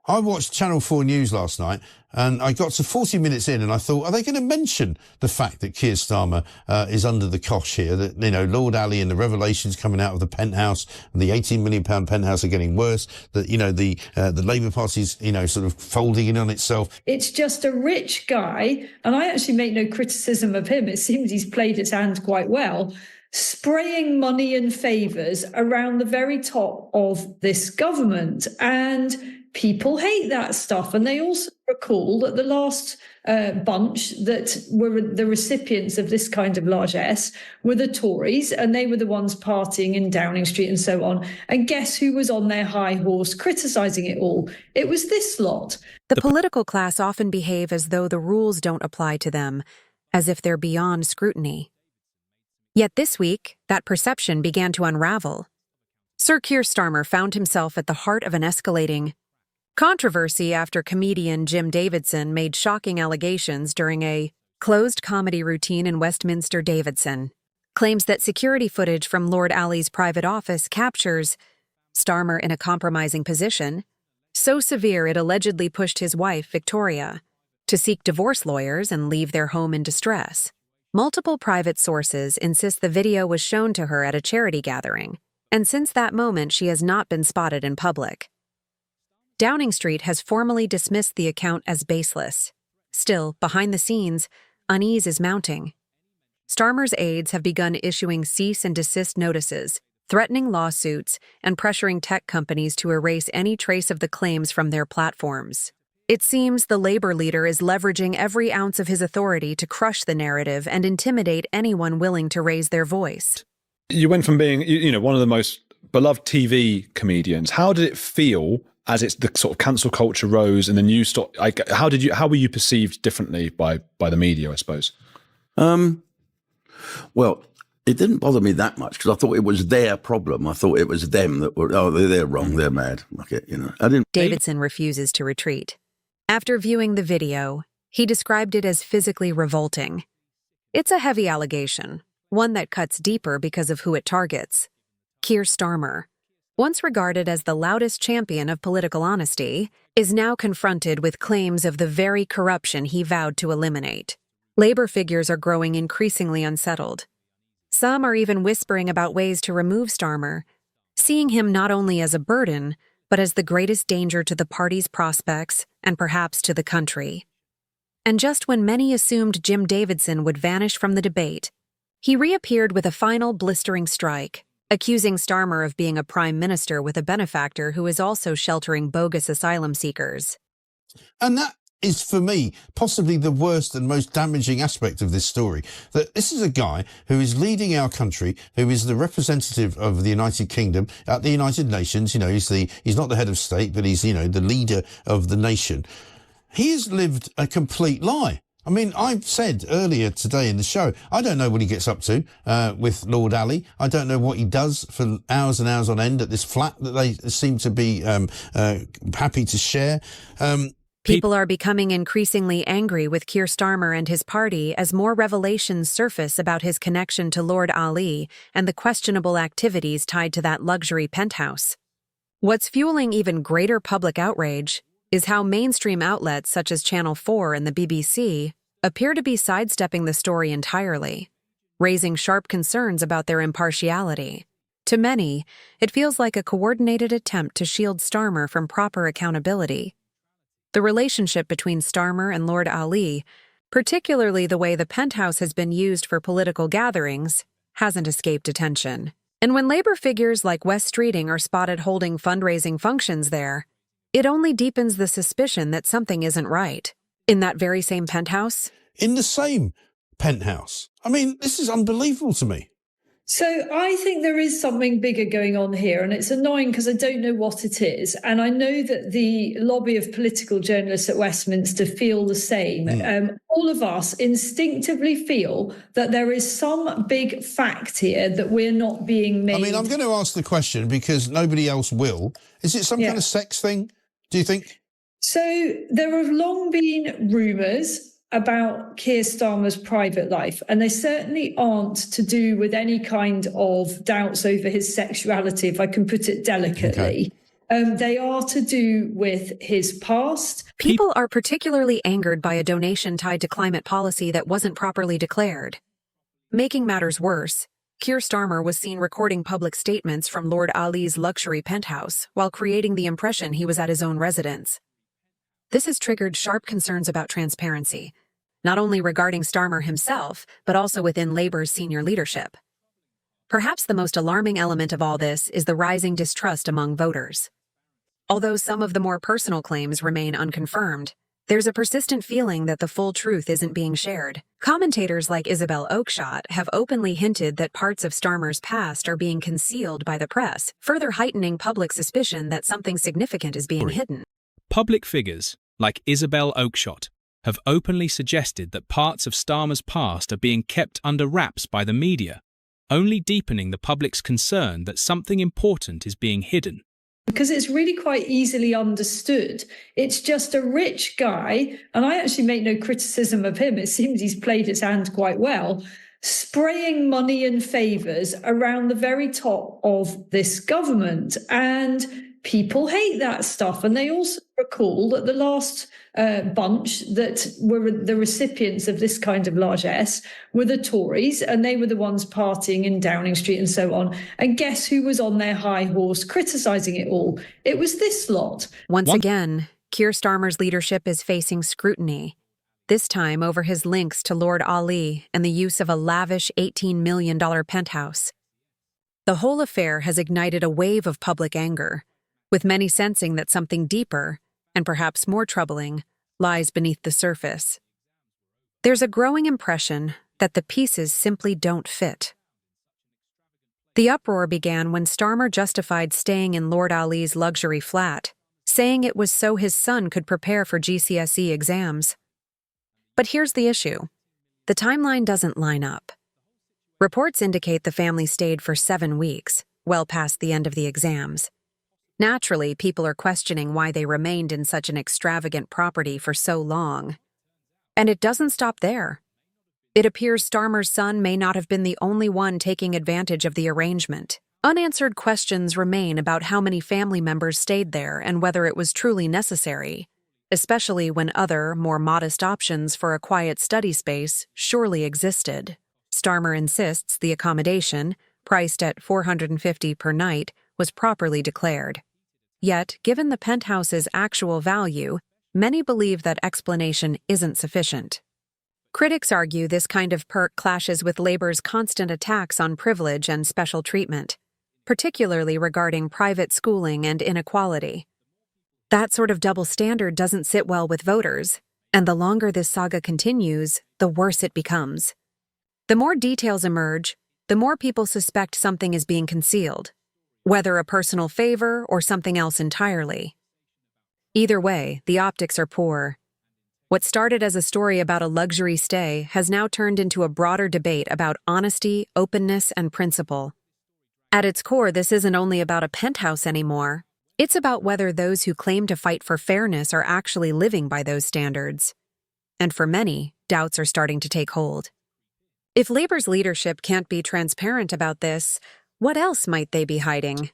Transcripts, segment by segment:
I watched Channel 4 News last night and I got to 40 minutes in and I thought, are they going to mention the fact that Keir Starmer is under the cosh here? That, you know, Lord Ali and the revelations coming out of the penthouse and the £18 million penthouse are getting worse. That, you know, the Labour Party's, you know, sort of folding in on itself. It's just a rich guy, and I actually make no criticism of him. It seems he's played his hand quite well, spraying money and favours around the very top of this government. And people hate that stuff. And they also recall that the last bunch that were the recipients of this kind of largesse were the Tories, and they were the ones partying in Downing Street and so on. And guess who was on their high horse criticising it all? It was this lot. The political class often behave as though the rules don't apply to them, as if they're beyond scrutiny. Yet this week, that perception began to unravel. Sir Keir Starmer found himself at the heart of an escalating controversy after comedian Jim Davidson made shocking allegations during a closed comedy routine in Westminster. Davidson claims that security footage from Lord Ali's private office captures Starmer in a compromising position, so severe it allegedly pushed his wife, Victoria, to seek divorce lawyers and leave their home in distress. Multiple private sources insist the video was shown to her at a charity gathering, and since that moment she has not been spotted in public. Downing Street has formally dismissed the account as baseless. Still, behind the scenes, unease is mounting. Starmer's aides have begun issuing cease and desist notices, threatening lawsuits, and pressuring tech companies to erase any trace of the claims from their platforms. It seems the Labour leader is leveraging every ounce of his authority to crush the narrative and intimidate anyone willing to raise their voice. You went from being, one of the most beloved TV comedians. How did it feel as it's the sort of cancel culture rose and the news stopped? How were you perceived differently by the media, I suppose? Well, it didn't bother me that much because I thought it was their problem. I thought it was them that were, they're wrong, they're mad. Okay, I didn't. Davidson refuses to retreat. After viewing the video, he described it as physically revolting. It's a heavy allegation, one that cuts deeper because of who it targets. Keir Starmer, once regarded as the loudest champion of political honesty, is now confronted with claims of the very corruption he vowed to eliminate. Labour figures are growing increasingly unsettled. Some are even whispering about ways to remove Starmer, seeing him not only as a burden, but as the greatest danger to the party's prospects and perhaps to the country. And just when many assumed Jim Davidson would vanish from the debate, he reappeared with a final blistering strike, accusing Starmer of being a prime minister with a benefactor who is also sheltering bogus asylum seekers. And that is, for me, possibly the worst and most damaging aspect of this story. That this is a guy who is leading our country, who is the representative of the United Kingdom at the United Nations. He's not the head of state, but he's, the leader of the nation. He has lived a complete lie. I mean, I've said earlier today in the show, I don't know what he gets up to with Lord Ali. I don't know what he does for hours and hours on end at this flat that they seem to be happy to share. People are becoming increasingly angry with Keir Starmer and his party as more revelations surface about his connection to Lord Ali and the questionable activities tied to that luxury penthouse. What's fueling even greater public outrage is how mainstream outlets such as Channel 4 and the BBC appear to be sidestepping the story entirely, raising sharp concerns about their impartiality. To many, it feels like a coordinated attempt to shield Starmer from proper accountability. The relationship between Starmer and Lord Ali, particularly the way the penthouse has been used for political gatherings, hasn't escaped attention. And when Labour figures like Wes Streeting are spotted holding fundraising functions there, it only deepens the suspicion that something isn't right. In that very same penthouse? In the same penthouse. I mean, this is unbelievable to me. So I think there is something bigger going on here, and it's annoying because I don't know what it is. And I know that the lobby of political journalists at Westminster feel the same. All of us instinctively feel that there is some big fact here that we're not being made. I mean, I'm going to ask the question because nobody else will. Is it some kind of sex thing, do you think? So there have long been rumours about Keir Starmer's private life, and they certainly aren't to do with any kind of doubts over his sexuality, if I can put it delicately. They are to do with his past. People are particularly angered by a donation tied to climate policy that wasn't properly declared. Making matters worse, Keir Starmer was seen recording public statements from Lord Ali's luxury penthouse while creating the impression he was at his own residence. This has triggered sharp concerns about transparency, not only regarding Starmer himself, but also within Labour's senior leadership. Perhaps the most alarming element of all this is the rising distrust among voters. Although some of the more personal claims remain unconfirmed, there's a persistent feeling that the full truth isn't being shared. Commentators like Isabel Oakeshott have openly hinted that parts of Starmer's past are being concealed by the press, further heightening public suspicion that something significant is being hidden. Public figures, like Isabel Oakeshott, have openly suggested that parts of Starmer's past are being kept under wraps by the media, only deepening the public's concern that something important is being hidden. Because it's really quite easily understood. It's just a rich guy, and I actually make no criticism of him. It seems he's played his hand quite well, spraying money and favours around the very top of this government. And people hate that stuff. And they also recall that the last bunch that were the recipients of this kind of largesse were the Tories, and they were the ones partying in Downing Street and so on. And guess who was on their high horse criticising it all? It was this lot. Once again, Keir Starmer's leadership is facing scrutiny, this time over his links to Lord Ali and the use of a lavish $18 million penthouse. The whole affair has ignited a wave of public anger, with many sensing that something deeper, and perhaps more troubling, lies beneath the surface. There's a growing impression that the pieces simply don't fit. The uproar began when Starmer justified staying in Lord Ali's luxury flat, saying it was so his son could prepare for GCSE exams. But here's the issue. The timeline doesn't line up. Reports indicate the family stayed for 7 weeks, well past the end of the exams. Naturally, people are questioning why they remained in such an extravagant property for so long. And it doesn't stop there. It appears Starmer's son may not have been the only one taking advantage of the arrangement. Unanswered questions remain about how many family members stayed there and whether it was truly necessary, especially when other, more modest options for a quiet study space surely existed. Starmer insists the accommodation, priced at $450 per night, was properly declared. Yet, given the penthouse's actual value, many believe that explanation isn't sufficient. Critics argue this kind of perk clashes with Labour's constant attacks on privilege and special treatment, particularly regarding private schooling and inequality. That sort of double standard doesn't sit well with voters, and the longer this saga continues, the worse it becomes. The more details emerge, the more people suspect something is being concealed, whether a personal favor or something else entirely. Either way, the optics are poor. What started as a story about a luxury stay has now turned into a broader debate about honesty, openness, and principle. At its core, this isn't only about a penthouse anymore. It's about whether those who claim to fight for fairness are actually living by those standards. And for many, doubts are starting to take hold. If Labour's leadership can't be transparent about this, what else might they be hiding?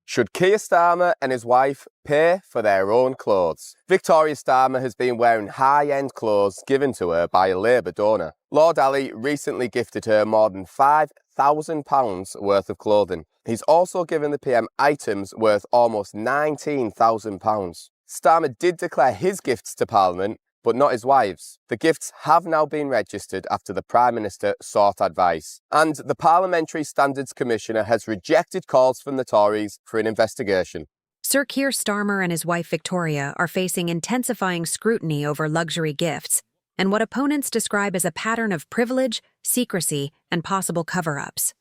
Should Keir Starmer and his wife pay for their own clothes? Victoria Starmer has been wearing high-end clothes given to her by a Labour donor. Lord Ali recently gifted her more than £5,000 worth of clothing. He's also given the PM items worth almost £19,000. Starmer did declare his gifts to Parliament, but not his wife's. The gifts have now been registered after the Prime Minister sought advice. And the Parliamentary Standards Commissioner has rejected calls from the Tories for an investigation. Sir Keir Starmer and his wife Victoria are facing intensifying scrutiny over luxury gifts and what opponents describe as a pattern of privilege, secrecy, and possible cover-ups.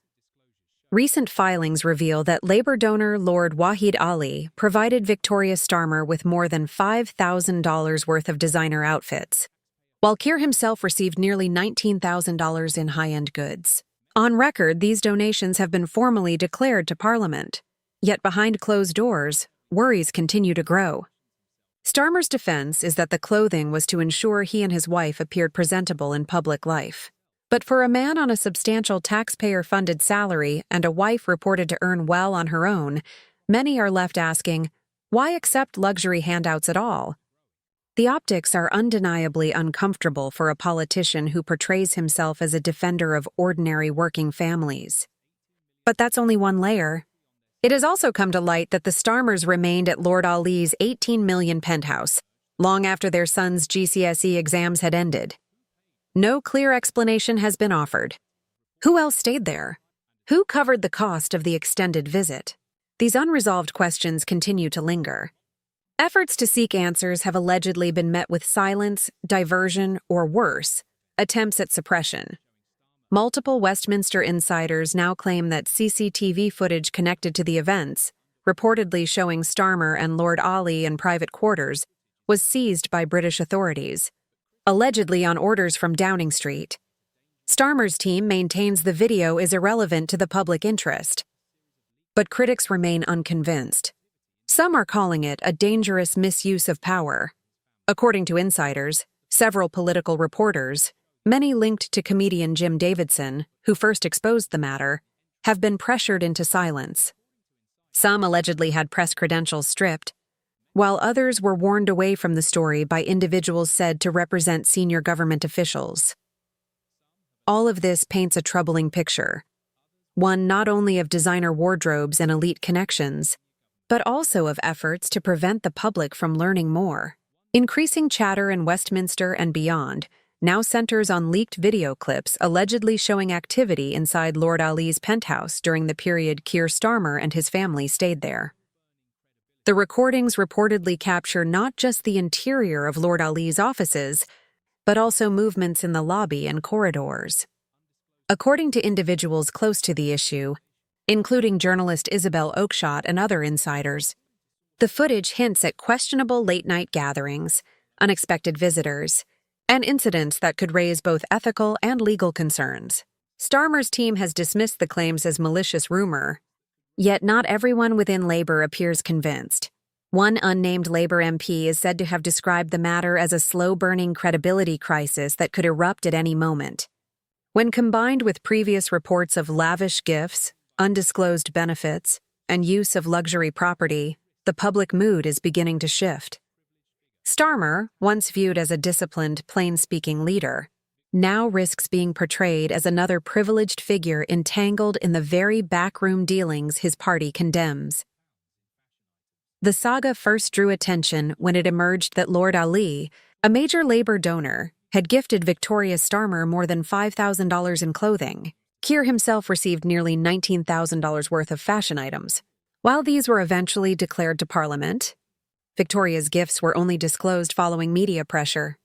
Recent filings reveal that Labour donor Lord Wahid Ali provided Victoria Starmer with more than $5,000 worth of designer outfits, while Keir himself received nearly $19,000 in high-end goods. On record, these donations have been formally declared to Parliament. Yet behind closed doors, worries continue to grow. Starmer's defense is that the clothing was to ensure he and his wife appeared presentable in public life. But for a man on a substantial taxpayer-funded salary and a wife reported to earn well on her own, many are left asking, Why accept luxury handouts at all? The optics are undeniably uncomfortable for a politician who portrays himself as a defender of ordinary working families. But that's only one layer. It has also come to light that the Starmers remained at Lord Ali's $18 million penthouse, long after their son's GCSE exams had ended. No clear explanation has been offered. Who else stayed there? Who covered the cost of the extended visit? These unresolved questions continue to linger. Efforts to seek answers have allegedly been met with silence, diversion, or worse, attempts at suppression. Multiple Westminster insiders now claim that CCTV footage connected to the events, reportedly showing Starmer and Lord Ali in private quarters, was seized by British authorities, allegedly on orders from Downing Street. Starmer's team maintains the video is irrelevant to the public interest. But critics remain unconvinced. Some are calling it a dangerous misuse of power. According to insiders, several political reporters, many linked to comedian Jim Davidson, who first exposed the matter, have been pressured into silence. Some allegedly had press credentials stripped, while others were warned away from the story by individuals said to represent senior government officials. All of this paints a troubling picture, one not only of designer wardrobes and elite connections, but also of efforts to prevent the public from learning more. Increasing chatter in Westminster and beyond now centers on leaked video clips allegedly showing activity inside Lord Ali's penthouse during the period Keir Starmer and his family stayed there. The recordings reportedly capture not just the interior of Lord Ali's offices, but also movements in the lobby and corridors. According to individuals close to the issue, including journalist Isabel Oakeshott and other insiders, the footage hints at questionable late-night gatherings, unexpected visitors, and incidents that could raise both ethical and legal concerns. Starmer's team has dismissed the claims as malicious rumor, yet not everyone within Labour appears convinced. One unnamed Labour MP is said to have described the matter as a slow-burning credibility crisis that could erupt at any moment. When combined with previous reports of lavish gifts, undisclosed benefits, and use of luxury property, the public mood is beginning to shift. Starmer, once viewed as a disciplined, plain-speaking leader, now risks being portrayed as another privileged figure entangled in the very backroom dealings his party condemns. The saga first drew attention when it emerged that Lord Ali, a major Labour donor, had gifted Victoria Starmer more than $5,000 in clothing. Keir himself received nearly $19,000 worth of fashion items. While these were eventually declared to Parliament, Victoria's gifts were only disclosed following media pressure,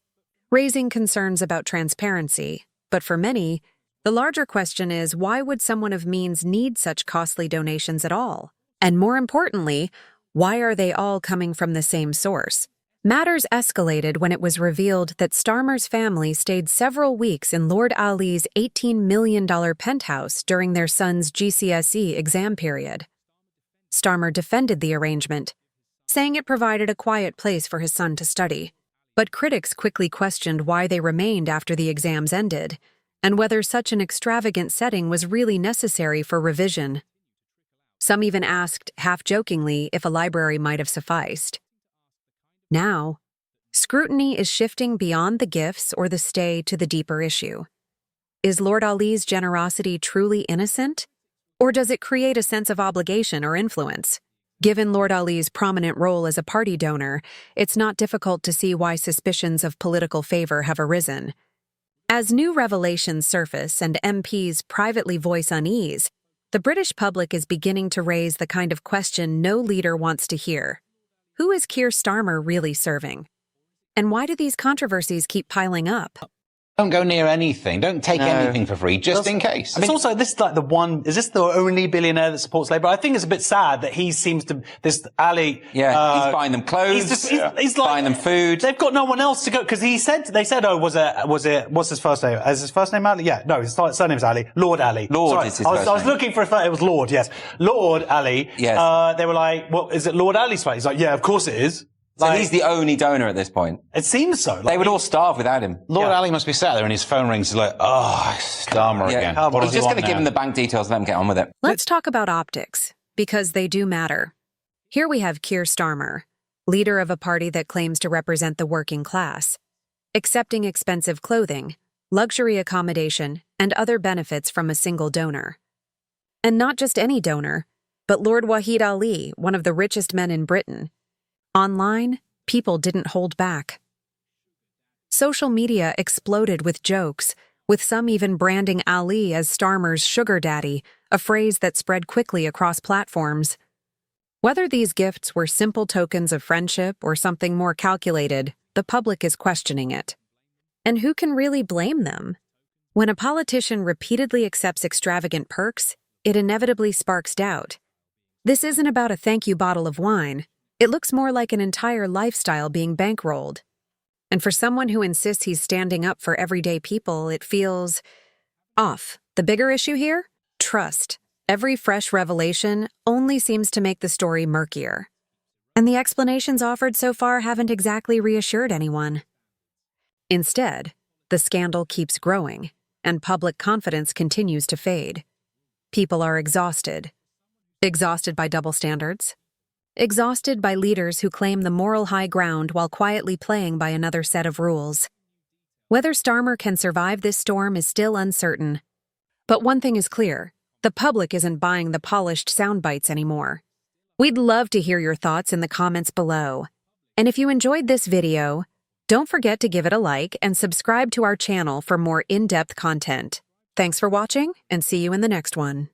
raising concerns about transparency. But for many, the larger question is, why would someone of means need such costly donations at all? And more importantly, why are they all coming from the same source? Matters escalated when it was revealed that Starmer's family stayed several weeks in Lord Ali's $18 million penthouse during their son's GCSE exam period. Starmer defended the arrangement, saying it provided a quiet place for his son to study. But critics quickly questioned why they remained after the exams ended, and whether such an extravagant setting was really necessary for revision. Some even asked, half-jokingly, if a library might have sufficed. Now, scrutiny is shifting beyond the gifts or the stay to the deeper issue. Is Lord Ali's generosity truly innocent? Or does it create a sense of obligation or influence? Given Lord Ali's prominent role as a party donor, it's not difficult to see why suspicions of political favor have arisen. As new revelations surface and MPs privately voice unease, the British public is beginning to raise the kind of question no leader wants to hear. Who is Keir Starmer really serving? And why do these controversies keep piling up? Don't go near anything. Don't take anything for free, just in case. It's also, this is like is this the only billionaire that supports Labour? I think it's a bit sad that he seems to, this Ali. Yeah, he's buying them clothes, he's like, buying them food. They've got no one else to go, because they said, oh, was it, what's his first name? Is his first name Ali? Yeah, no, his surname's Ali. Lord Ali. Lord is his first name. I was looking for it was Lord, yes. Lord Ali. Yes. They were like, well, is it Lord Ali's fight? He's like, yeah, of course it is. So he's the only donor at this point. It seems so. They would all starve without him. Lord Ali must be sat there and his phone rings. He's like, oh, Starmer again. He's just going to give him the bank details and let him get on with it. Let's talk about optics, because they do matter. Here we have Keir Starmer, leader of a party that claims to represent the working class, accepting expensive clothing, luxury accommodation, and other benefits from a single donor. And not just any donor, but Lord Wahid Ali, one of the richest men in Britain. Online, people didn't hold back. Social media exploded with jokes, with some even branding Ali as Starmer's sugar daddy, a phrase that spread quickly across platforms. Whether these gifts were simple tokens of friendship or something more calculated, the public is questioning it. And who can really blame them? When a politician repeatedly accepts extravagant perks, it inevitably sparks doubt. This isn't about a thank you bottle of wine. It looks more like an entire lifestyle being bankrolled. And for someone who insists he's standing up for everyday people, it feels off. The bigger issue here? Trust. Every fresh revelation only seems to make the story murkier. And the explanations offered so far haven't exactly reassured anyone. Instead, the scandal keeps growing, and public confidence continues to fade. People are exhausted. Exhausted by double standards. Exhausted by leaders who claim the moral high ground while quietly playing by another set of rules. Whether Starmer can survive this storm is still uncertain. But one thing is clear, the public isn't buying the polished sound bites anymore. We'd love to hear your thoughts in the comments below. And if you enjoyed this video, don't forget to give it a like and subscribe to our channel for more in-depth content. Thanks for watching, and see you in the next one.